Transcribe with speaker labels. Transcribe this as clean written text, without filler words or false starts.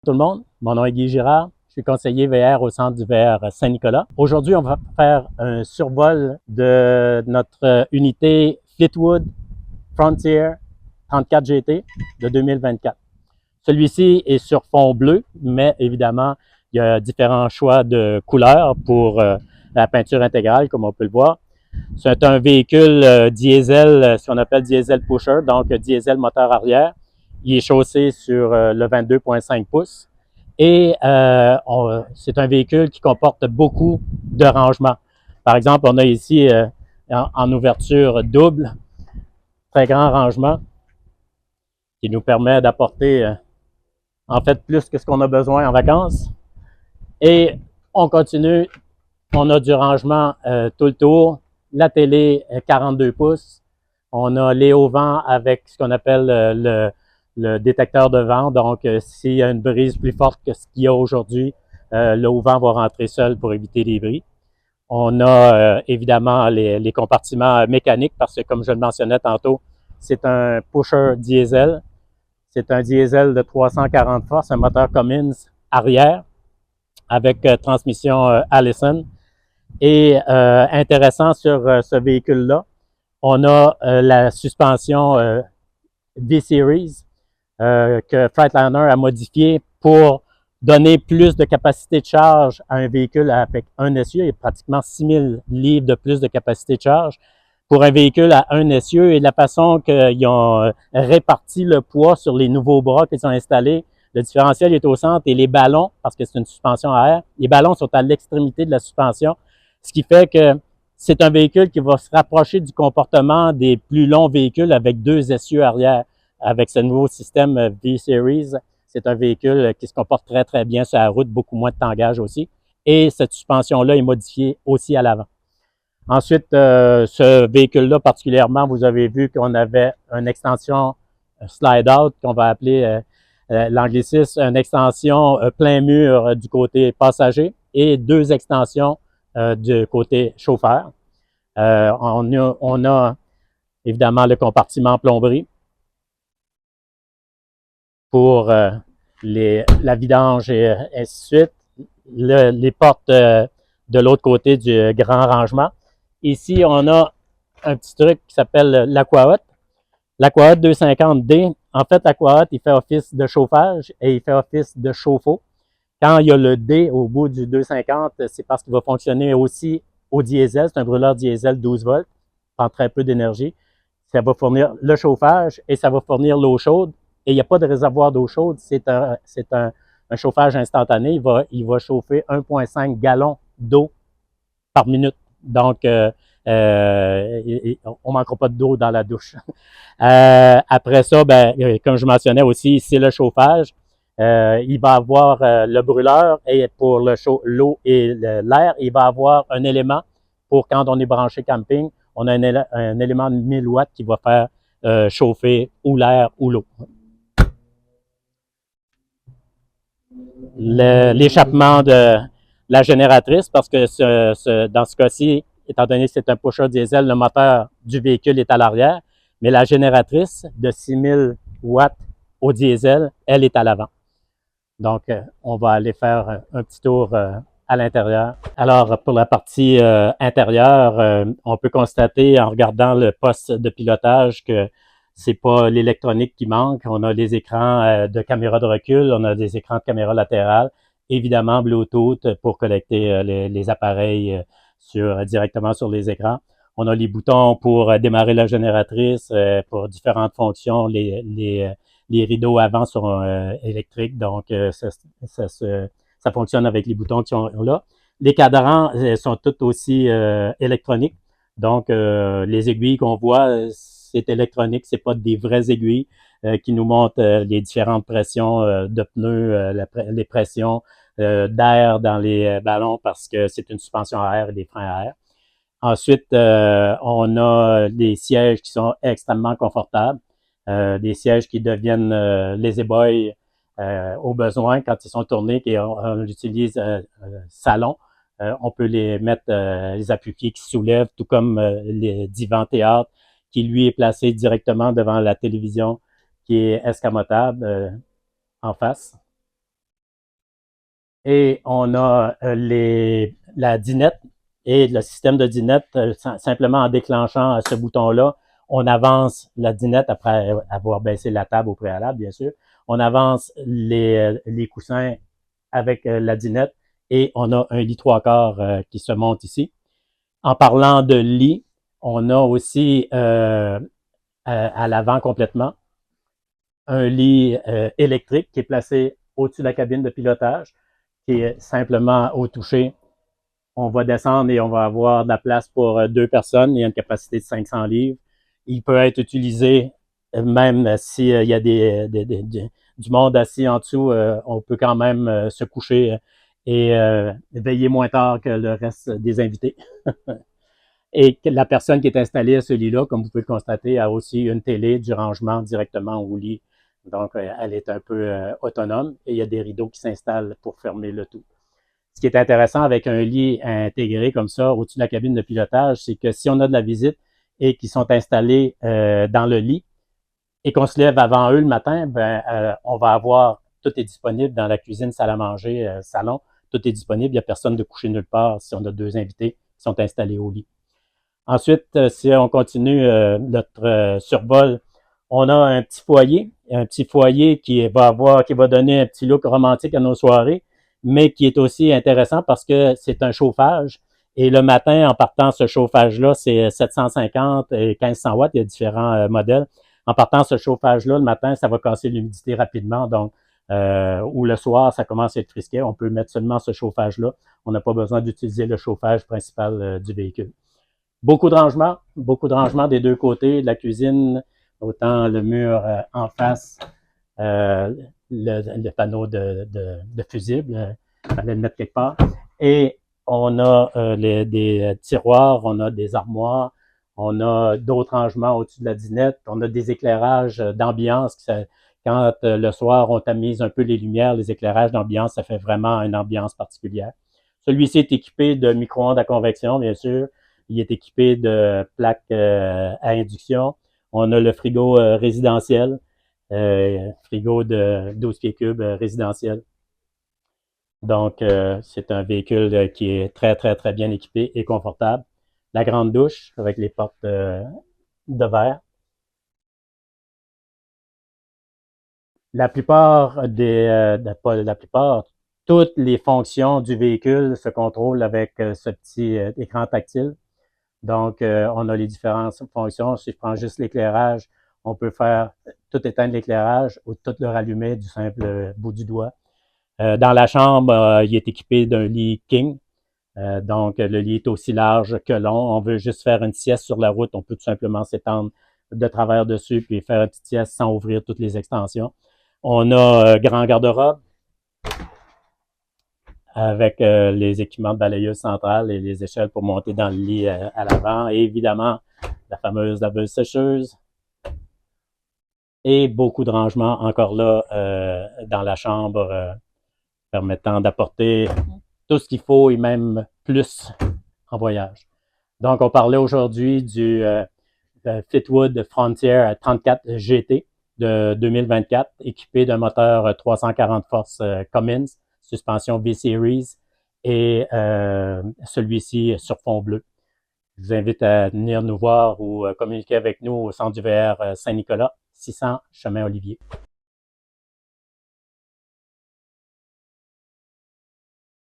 Speaker 1: tout le monde, mon nom est Guy Girard, je suis conseiller VR au Centre du VR Saint-Nicolas. Aujourd'hui, on va faire un survol de notre unité Fleetwood Frontier 34 GT de 2024. Celui-ci est sur fond bleu, mais évidemment, il y a différents choix de couleurs pour la peinture intégrale, comme on peut le voir. C'est un véhicule diesel, ce qu'on appelle diesel pusher, donc diesel moteur arrière. Il est chaussé sur le 22,5 pouces et c'est un véhicule qui comporte beaucoup de rangements. Par exemple, on a ici en ouverture double, très grand rangement qui nous permet d'apporter en fait plus que ce qu'on a besoin en vacances. Et on continue, on a du rangement tout le tour, la télé 42 pouces, on a les haut-vents avec ce qu'on appelle le détecteur de vent. Donc, s'il y a une brise plus forte que ce qu'il y a aujourd'hui, le haut-vent va rentrer seul pour éviter les bris. On a évidemment les compartiments mécaniques parce que, comme je le mentionnais tantôt, c'est un pusher diesel. C'est un diesel de 340 forces, un moteur Cummins arrière avec transmission Allison. Et intéressant sur ce véhicule-là, on a la suspension V-Series que Freightliner a modifiée pour donner plus de capacité de charge à un véhicule avec un essieu. Il y a pratiquement 6000 livres de plus de capacité de charge pour un véhicule à un essieu. Et la façon qu'ils ont réparti le poids sur les nouveaux bras qu'ils ont installés, le différentiel est au centre et les ballons, parce que c'est une suspension à air, les ballons sont à l'extrémité de la suspension, ce qui fait que c'est un véhicule qui va se rapprocher du comportement des plus longs véhicules avec deux essieux arrière. Avec ce nouveau système V-Series, c'est un véhicule qui se comporte très, très bien sur la route, beaucoup moins de tangage aussi. Et cette suspension-là est modifiée aussi à l'avant. Ensuite, ce véhicule-là particulièrement, vous avez vu qu'on avait une extension slide-out qu'on va appeler l'anglicisme, une extension plein mur du côté passager et deux extensions du côté chauffeur. On a évidemment le compartiment plomberie pour la vidange et ainsi de suite. Les portes de l'autre côté du grand rangement. Ici, on a un petit truc qui s'appelle l'Aqua-Hut. L'Aqua-Hut 250D, en fait, l'Aqua-Hut, il fait office de chauffage et il fait office de chauffe-eau. Quand il y a le D au bout du 250, c'est parce qu'il va fonctionner aussi au diesel. C'est un brûleur diesel 12 volts, prend très peu d'énergie. Ça va fournir le chauffage et ça va fournir l'eau chaude. Et il n'y a pas de réservoir d'eau chaude, c'est un chauffage instantané. Il va chauffer 1,5 gallons d'eau par minute. Donc, on ne manquera pas d'eau dans la douche. Après ça, ben, comme je mentionnais aussi, c'est le chauffage. Il va avoir le brûleur et pour l'eau et l'air, il va avoir un élément pour quand on est branché camping, on a un élément de 1000 watts qui va faire chauffer ou l'air ou l'eau. L'échappement de la génératrice, parce que dans ce cas-ci, étant donné que c'est un pusher diesel, le moteur du véhicule est à l'arrière, mais la génératrice de 6000 watts au diesel, elle est à l'avant. Donc, on va aller faire un petit tour à l'intérieur. Alors, pour la partie intérieure, on peut constater en regardant le poste de pilotage que c'est pas l'électronique qui manque. On a les écrans de caméra de recul, on a des écrans de caméra latérale, évidemment Bluetooth pour connecter les appareils directement sur les écrans. On a les boutons pour démarrer la génératrice pour différentes fonctions. Les rideaux avant sont électriques, donc ça fonctionne avec les boutons qui sont là. Les cadrans sont tous aussi électroniques, donc les aiguilles qu'on voit, c'est électronique, c'est pas des vraies aiguilles qui nous montrent les différentes pressions de pneus, les pressions d'air dans les ballons parce que c'est une suspension à air et des freins à air. Ensuite, on a des sièges qui sont extrêmement confortables, des sièges qui deviennent lazy boy au besoin quand ils sont tournés et on utilise salon. On peut les mettre les appuis-pieds qui soulèvent, tout comme les divans théâtre qui lui est placé directement devant la télévision qui est escamotable en face. Et on a la dinette et le système de dinette, simplement en déclenchant ce bouton-là, on avance la dinette après avoir baissé la table au préalable, bien sûr. On avance les coussins avec la dinette et on a un lit 3/4 qui se monte ici. En parlant de lit, on a aussi à l'avant complètement un lit électrique qui est placé au-dessus de la cabine de pilotage, qui est simplement au toucher. On va descendre et on va avoir de la place pour 2 personnes. Il y a une capacité de 500 livres. Il peut être utilisé même s'il y a du monde assis en dessous, on peut quand même se coucher et veiller moins tard que le reste des invités. Et la personne qui est installée à ce lit-là, comme vous pouvez le constater, a aussi une télé, du rangement directement au lit. Donc, elle est un peu autonome et il y a des rideaux qui s'installent pour fermer le tout. Ce qui est intéressant avec un lit intégré comme ça au-dessus de la cabine de pilotage, c'est que si on a de la visite et qu'ils sont installés dans le lit et qu'on se lève avant eux le matin, on va avoir, tout est disponible dans la cuisine, salle à manger, salon, tout est disponible, il n'y a personne de coucher nulle part si on a 2 invités qui sont installés au lit. Ensuite, si on continue notre survol, on a un petit foyer qui va donner un petit look romantique à nos soirées, mais qui est aussi intéressant parce que c'est un chauffage. Et le matin, en partant ce chauffage-là, c'est 750 et 1500 watts, il y a différents modèles. En partant ce chauffage-là, le matin, ça va casser l'humidité rapidement, donc ou le soir, ça commence à être risqué. On peut mettre seulement ce chauffage-là. On n'a pas besoin d'utiliser le chauffage principal du véhicule. Beaucoup de rangements des 2 côtés de la cuisine, autant le mur en face, euh, le panneau de fusible, fallait le mettre quelque part. Et on a des tiroirs, on a des armoires, on a d'autres rangements au-dessus de la dinette, on a des éclairages d'ambiance. Quand le soir, on tamise un peu les lumières, les éclairages d'ambiance, ça fait vraiment une ambiance particulière. Celui-ci est équipé de micro-ondes à convection, bien sûr. Il est équipé de plaques à induction. On a le frigo résidentiel, frigo de 12 pieds cubes résidentiel. Donc, c'est un véhicule qui est très, très, très bien équipé et confortable. La grande douche avec les portes de verre. La plupart pas la plupart, toutes les fonctions du véhicule se contrôlent avec ce petit écran tactile. Donc, on a les différentes fonctions. Si je prends juste l'éclairage, on peut faire tout éteindre l'éclairage ou tout le rallumer du simple bout du doigt. Dans la chambre, il est équipé d'un lit king. Donc, le lit est aussi large que long. On veut juste faire une sieste sur la route. On peut tout simplement s'étendre de travers dessus puis faire une petite sieste sans ouvrir toutes les extensions. On a grand garde-robe avec les équipements de balayeuse centrale et les échelles pour monter dans le lit à l'avant. Et évidemment, la fameuse laveuse sécheuse. Et beaucoup de rangements encore là dans la chambre permettant d'apporter tout ce qu'il faut et même plus en voyage. Donc, on parlait aujourd'hui du Fleetwood Frontier 34 GT de 2024, équipé d'un moteur 340 forces Cummins, suspension V-Series et celui-ci sur fond bleu. Je vous invite à venir nous voir ou communiquer avec nous au centre du VR Saint-Nicolas, 600 chemin Olivier.